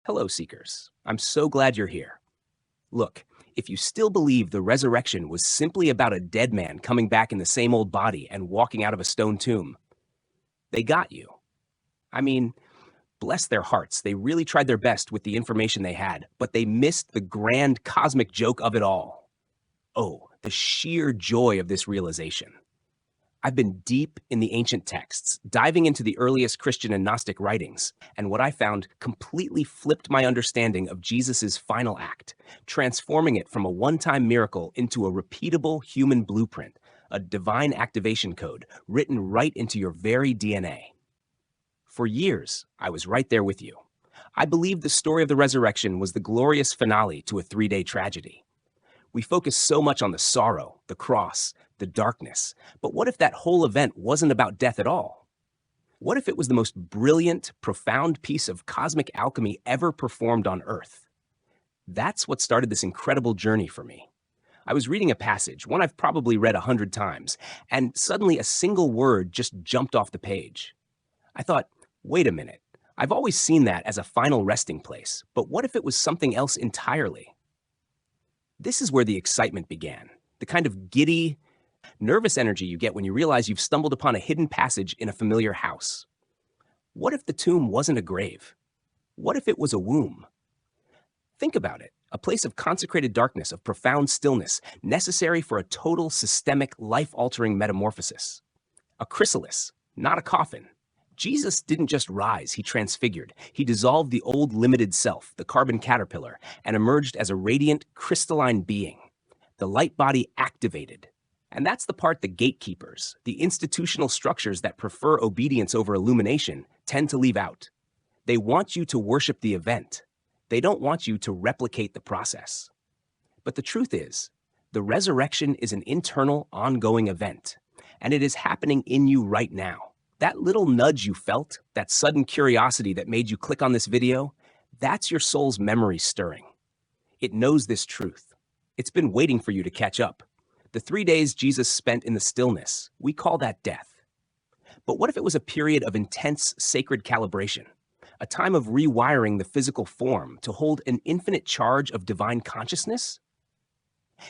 Hello, Seekers. I'm so glad you're here. Look, if you still believe the resurrection was simply about a dead man coming back in the same old body and walking out of a stone tomb, they got you. I mean, bless their hearts, they really tried their best with the information they had, but they missed the grand cosmic joke of it all. Oh, the sheer joy of this realization. I've been deep in the ancient texts, diving into the earliest Christian and Gnostic writings, and what I found completely flipped my understanding of Jesus' final act, transforming it from a one-time miracle into a repeatable human blueprint, a divine activation code written right into your very DNA. For years, I was right there with you. I believed the story of the resurrection was the glorious finale to a 3-day tragedy. We focus so much on the sorrow, the cross, the darkness, but what if that whole event wasn't about death at all? What if it was the most brilliant, profound piece of cosmic alchemy ever performed on Earth? That's what started this incredible journey for me. I was reading a passage, one I've probably read 100 times, and suddenly a single word just jumped off the page. I thought, wait a minute, I've always seen that as a final resting place, but what if it was something else entirely? This is where the excitement began, the kind of giddy, nervous energy you get when you realize you've stumbled upon a hidden passage in a familiar house. What if the tomb wasn't a grave? What if it was a womb? Think about it, a place of consecrated darkness, of profound stillness, necessary for a total systemic, life-altering metamorphosis. A chrysalis, not a coffin. Jesus didn't just rise, he transfigured. He dissolved the old limited self, the carbon caterpillar, and emerged as a radiant, crystalline being. The light body activated. And that's the part the gatekeepers, the institutional structures that prefer obedience over illumination, tend to leave out. They want you to worship the event. They don't want you to replicate the process. But the truth is, the resurrection is an internal, ongoing event, and it is happening in you right now. That little nudge you felt, that sudden curiosity that made you click on this video, that's your soul's memory stirring. It knows this truth. It's been waiting for you to catch up. The 3 days Jesus spent in the stillness, we call that death. But what if it was a period of intense sacred calibration? A time of rewiring the physical form to hold an infinite charge of divine consciousness?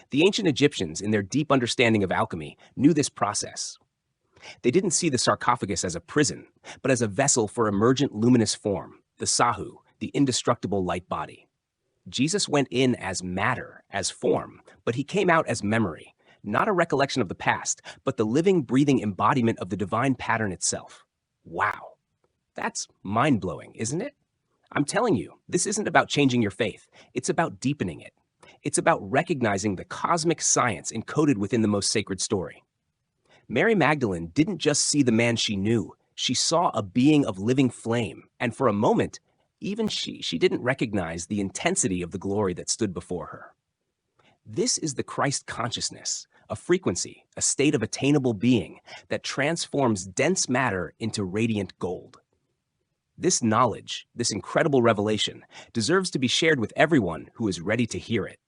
The ancient Egyptians, in their deep understanding of alchemy, knew this process. They didn't see the sarcophagus as a prison, but as a vessel for emergent luminous form, the sahu, the indestructible light body. Jesus went in as matter, as form, but he came out as memory, not a recollection of the past, but the living, breathing embodiment of the divine pattern itself. Wow. That's mind-blowing, isn't it? I'm telling you, this isn't about changing your faith. It's about deepening it. It's about recognizing the cosmic science encoded within the most sacred story. Mary Magdalene didn't just see the man she knew. She saw a being of living flame, and for a moment, even she didn't recognize the intensity of the glory that stood before her. This is the Christ consciousness, a frequency, a state of attainable being that transforms dense matter into radiant gold. This knowledge, this incredible revelation, deserves to be shared with everyone who is ready to hear it.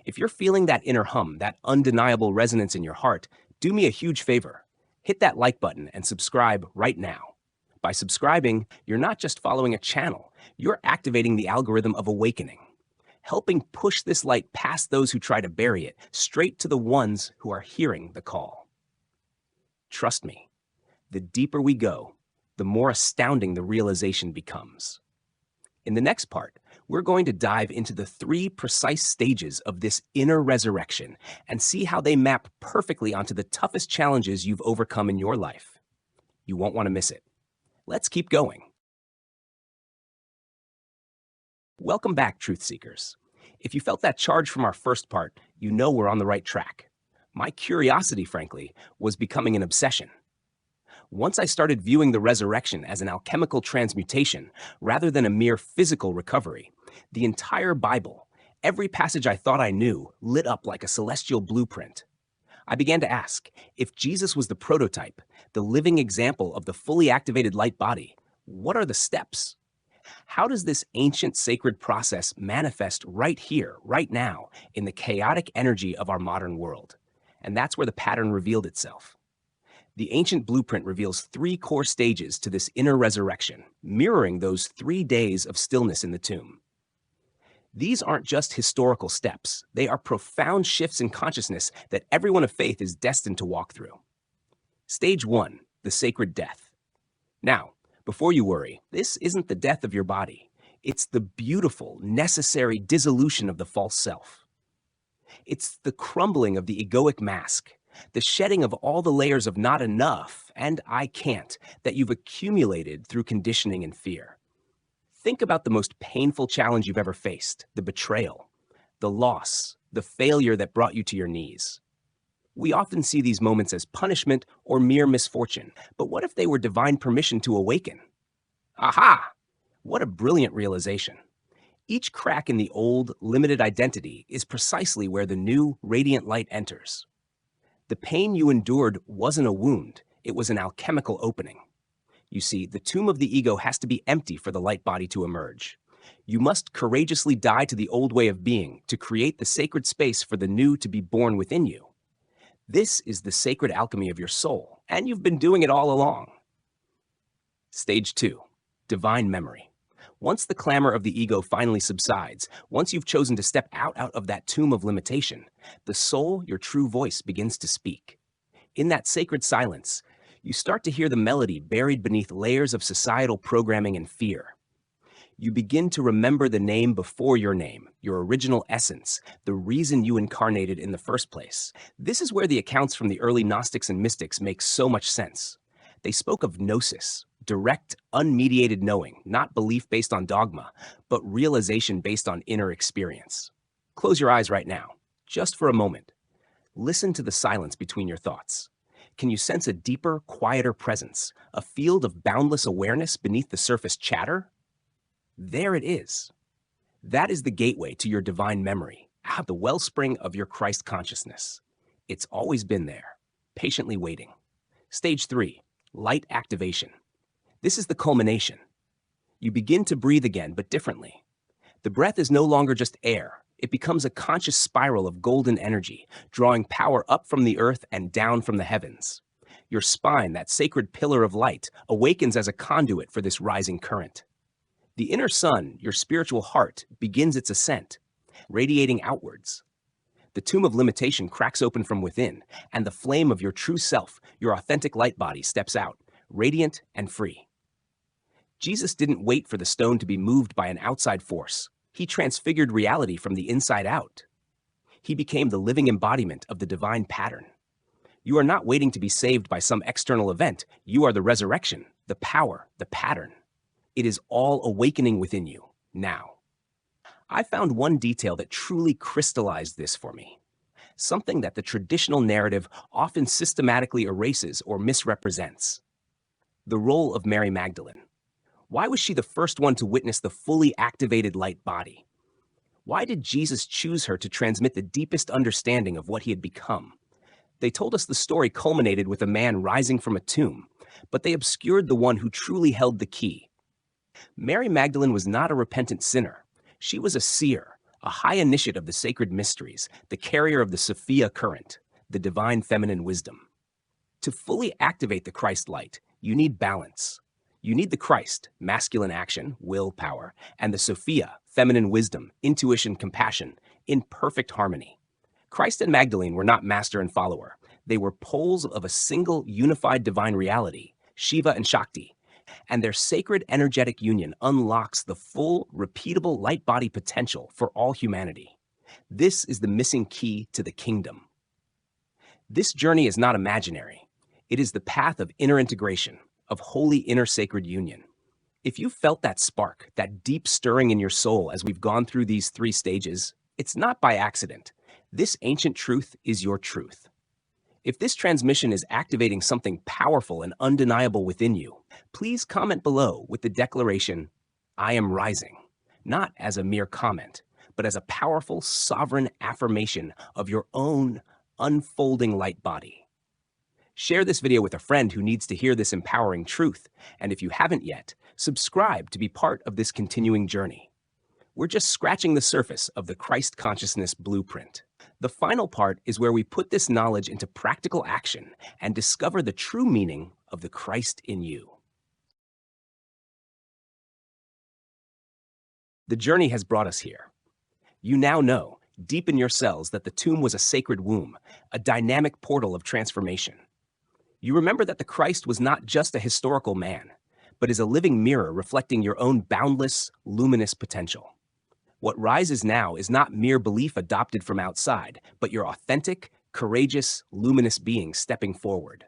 If you're feeling that inner hum, that undeniable resonance in your heart, do me a huge favor. Hit that like button and subscribe right now. By subscribing, you're not just following a channel, you're activating the algorithm of awakening, helping push this light past those who try to bury it, straight to the ones who are hearing the call. Trust me, the deeper we go, the more astounding the realization becomes. In the next part, we're going to dive into the 3 precise stages of this inner resurrection and see how they map perfectly onto the toughest challenges you've overcome in your life. You won't want to miss it. Let's keep going. Welcome back, Truth Seekers. If you felt that charge from our first part, you know we're on the right track. My curiosity, frankly, was becoming an obsession. Once I started viewing the resurrection as an alchemical transmutation rather than a mere physical recovery, the entire Bible, every passage I thought I knew, lit up like a celestial blueprint. I began to ask, if Jesus was the prototype, the living example of the fully activated light body, what are the steps? How does this ancient sacred process manifest right here, right now, in the chaotic energy of our modern world? And that's where the pattern revealed itself. The ancient blueprint reveals 3 core stages to this inner resurrection, mirroring those 3 days of stillness in the tomb. These aren't just historical steps, they are profound shifts in consciousness that everyone of faith is destined to walk through. Stage 1, the sacred death. Now, before you worry, this isn't the death of your body. It's the beautiful, necessary dissolution of the false self. It's the crumbling of the egoic mask, the shedding of all the layers of not enough and I can't that you've accumulated through conditioning and fear. Think about the most painful challenge you've ever faced, the betrayal, the loss, the failure that brought you to your knees. We often see these moments as punishment or mere misfortune, but what if they were divine permission to awaken? Aha! What a brilliant realization. Each crack in the old, limited identity is precisely where the new, radiant light enters. The pain you endured wasn't a wound, it was an alchemical opening. You see, the tomb of the ego has to be empty for the light body to emerge. You must courageously die to the old way of being to create the sacred space for the new to be born within you. This is the sacred alchemy of your soul, and you've been doing it all along. Stage 2, divine memory. Once the clamor of the ego finally subsides, once you've chosen to step out of that tomb of limitation, the soul, your true voice, begins to speak. In that sacred silence, you start to hear the melody buried beneath layers of societal programming and fear. You begin to remember the name before your name, your original essence, the reason you incarnated in the first place. This is where the accounts from the early Gnostics and mystics make so much sense. They spoke of gnosis, direct, unmediated knowing, not belief based on dogma, but realization based on inner experience. Close your eyes right now, just for a moment. Listen to the silence between your thoughts. Can you sense a deeper, quieter presence, a field of boundless awareness beneath the surface chatter? There it is. That is the gateway to your divine memory, the wellspring of your Christ consciousness. It's always been there, patiently waiting. Stage 3, light activation. This is the culmination. You begin to breathe again, but differently. The breath is no longer just air. It becomes a conscious spiral of golden energy, drawing power up from the earth and down from the heavens. Your spine, that sacred pillar of light, awakens as a conduit for this rising current. The inner sun, your spiritual heart, begins its ascent, radiating outwards. The tomb of limitation cracks open from within, and the flame of your true self, your authentic light body, steps out, radiant and free. Jesus didn't wait for the stone to be moved by an outside force. He transfigured reality from the inside out. He became the living embodiment of the divine pattern. You are not waiting to be saved by some external event. You are the resurrection, the power, the pattern. It is all awakening within you, now. I found one detail that truly crystallized this for me. Something that the traditional narrative often systematically erases or misrepresents. The role of Mary Magdalene. Why was she the first one to witness the fully activated light body? Why did Jesus choose her to transmit the deepest understanding of what he had become? They told us the story culminated with a man rising from a tomb, but they obscured the one who truly held the key. Mary Magdalene was not a repentant sinner. She was a seer, a high initiate of the sacred mysteries, the carrier of the Sophia current, the divine feminine wisdom. To fully activate the Christ light, you need balance. You need the Christ, masculine action, will, power, and the Sophia, feminine wisdom, intuition, compassion, in perfect harmony. Christ and Magdalene were not master and follower. They were poles of a single unified divine reality, Shiva and Shakti, and their sacred energetic union unlocks the full, repeatable light body potential for all humanity. This is the missing key to the kingdom. This journey is not imaginary. It is the path of inner integration, of holy inner sacred union. If you felt that spark, that deep stirring in your soul as we've gone through these 3 stages, it's not by accident. This ancient truth is your truth. If this transmission is activating something powerful and undeniable within you, please comment below with the declaration, I am rising, not as a mere comment, but as a powerful, sovereign affirmation of your own unfolding light body. Share this video with a friend who needs to hear this empowering truth, and if you haven't yet, subscribe to be part of this continuing journey. We're just scratching the surface of the Christ consciousness blueprint. The final part is where we put this knowledge into practical action and discover the true meaning of the Christ in you. The journey has brought us here. You now know, deep in your cells, that the tomb was a sacred womb, a dynamic portal of transformation. You remember that the Christ was not just a historical man, but is a living mirror reflecting your own boundless, luminous potential. What rises now is not mere belief adopted from outside, but your authentic, courageous, luminous being stepping forward.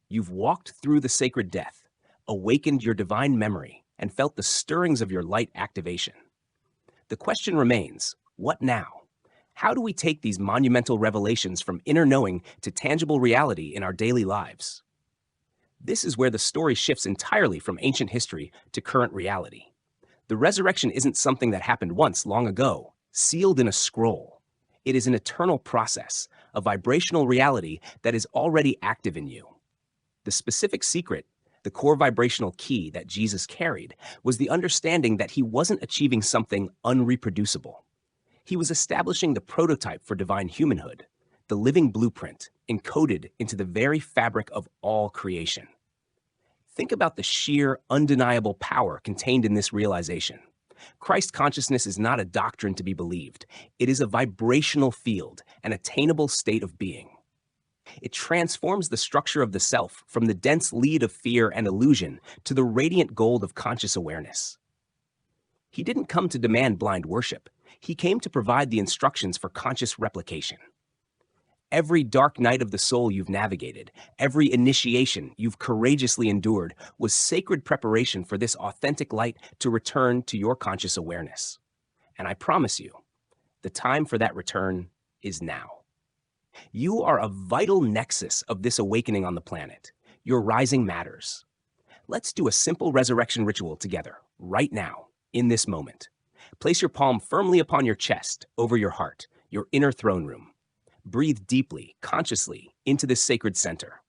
You've walked through the sacred death, awakened your divine memory, and felt the stirrings of your light activation. The question remains, what now? How do we take these monumental revelations from inner knowing to tangible reality in our daily lives? This is where the story shifts entirely from ancient history to current reality. The resurrection isn't something that happened once long ago, sealed in a scroll. It is an eternal process, a vibrational reality that is already active in you. The specific secret, the core vibrational key that Jesus carried, was the understanding that he wasn't achieving something unreproducible. He was establishing the prototype for divine humanhood, the living blueprint encoded into the very fabric of all creation. Think about the sheer, undeniable power contained in this realization. Christ consciousness is not a doctrine to be believed. It is a vibrational field, an attainable state of being. It transforms the structure of the self from the dense lead of fear and illusion to the radiant gold of conscious awareness. He didn't come to demand blind worship. He came to provide the instructions for conscious replication. Every dark night of the soul you've navigated, every initiation you've courageously endured was sacred preparation for this authentic light to return to your conscious awareness. And I promise you, the time for that return is now. You are a vital nexus of this awakening on the planet. Your rising matters. Let's do a simple resurrection ritual together, right now, in this moment. Place your palm firmly upon your chest, over your heart, your inner throne room. Breathe deeply, consciously, into this sacred center.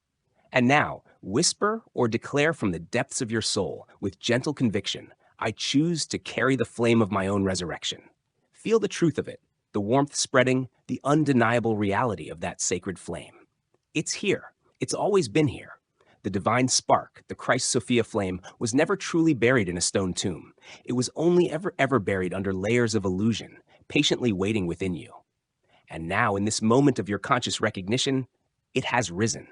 And now, whisper or declare from the depths of your soul, with gentle conviction, I choose to carry the flame of my own resurrection. Feel the truth of it, the warmth spreading, the undeniable reality of that sacred flame. It's here. It's always been here. The divine spark, the Christ Sophia flame, was never truly buried in a stone tomb. It was only ever buried under layers of illusion, patiently waiting within you. And now, in this moment of your conscious recognition, it has risen.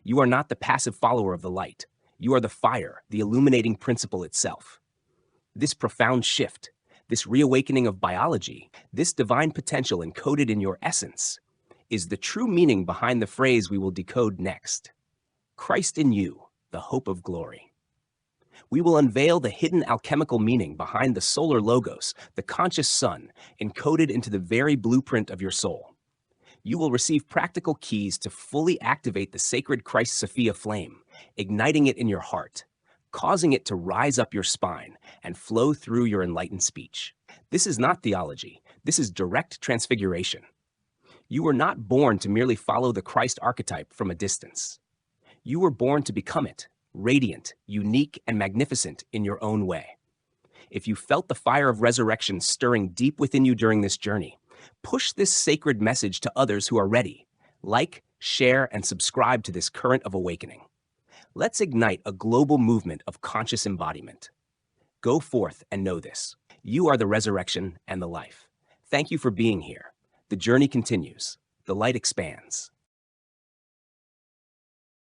You are not the passive follower of the light. You are the fire, the illuminating principle itself. This profound shift, this reawakening of biology, this divine potential encoded in your essence, is the true meaning behind the phrase we will decode next. Christ in you, the hope of glory. We will unveil the hidden alchemical meaning behind the solar logos, the conscious sun, encoded into the very blueprint of your soul. You will receive practical keys to fully activate the sacred Christ Sophia flame, igniting it in your heart, causing it to rise up your spine and flow through your enlightened speech. This is not theology. This is direct transfiguration. You were not born to merely follow the Christ archetype from a distance. You were born to become it, radiant, unique, and magnificent in your own way. If you felt the fire of resurrection stirring deep within you during this journey, push this sacred message to others who are ready. Like, share, and subscribe to this current of awakening. Let's ignite a global movement of conscious embodiment. Go forth and know this. You are the resurrection and the life. Thank you for being here. The journey continues. The light expands.